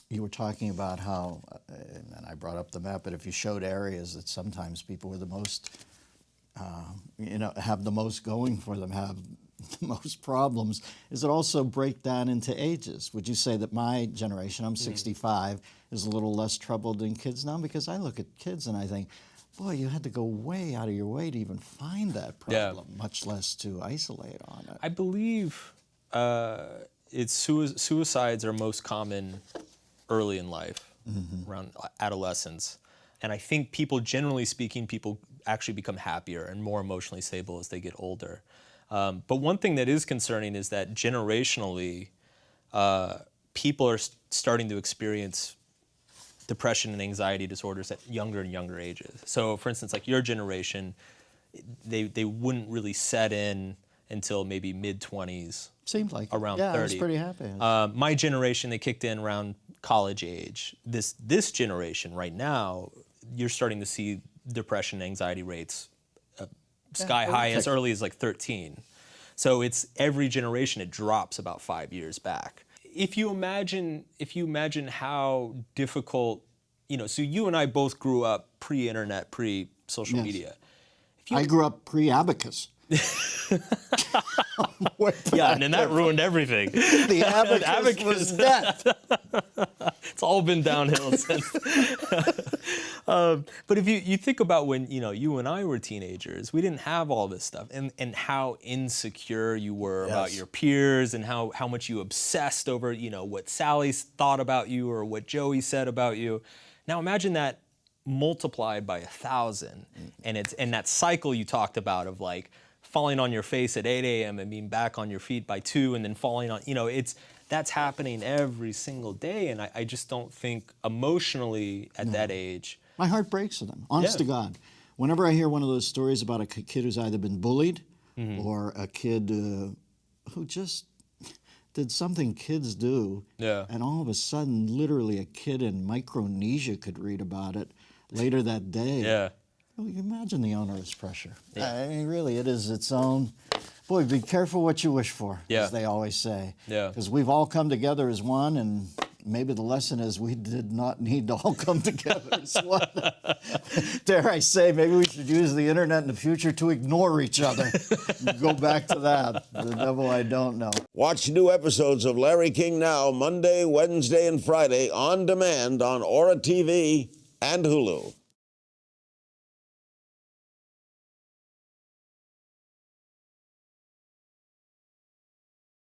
you were talking about how, and I brought up the map, but if you showed areas that sometimes people were the most, have the most going for them, have the most problems, is it also break down into ages? Would you say that my generation, I'm 65, is a little less troubled than kids now? Because I look at kids and I think, boy, you had to go way out of your way to even find that problem, much less to isolate on it. I believe suicides are most common early in life, around adolescence. And I think people, generally speaking, people actually become happier and more emotionally stable as they get older. But one thing that is concerning is that generationally, people are starting to experience depression and anxiety disorders at younger and younger ages. So for instance, like your generation, they wouldn't really set in until maybe mid-20s. Seemed like around 30. Yeah, I was pretty happy. My generation, they kicked in around college age. This generation right now, you're starting to see depression and anxiety rates sky high as early as like 13. So it's every generation, it drops about 5 years back. If you imagine how difficult, so you and I both grew up pre-internet, pre-social media. I grew up pre-abacus. Yeah, and then that ruined everything. The abacus was death. It's all been downhill since. But if you think about when you and I were teenagers, we didn't have all this stuff, and how insecure you were about your peers, and how much you obsessed over what Sally thought about you or what Joey said about you. Now imagine that multiplied by 1,000, and that cycle you talked about of like falling on your face at 8 a.m. and being back on your feet by 2, and then falling on, that's happening every single day. And I just don't think emotionally at that age. My heart breaks for them, honest to God. Whenever I hear one of those stories about a kid who's either been bullied or a kid who just did something kids do, and all of a sudden, literally a kid in Micronesia could read about it later that day. Well, you can imagine the onerous pressure. I mean, really, it is its own. Boy, be careful what you wish for, as they always say. Because we've all come together as one, and maybe the lesson is we did not need to all come together as one. Dare I say, maybe we should use the internet in the future to ignore each other. Go back to that. The devil I don't know. Watch new episodes of Larry King Now, Monday, Wednesday, and Friday on demand on Aura TV and Hulu.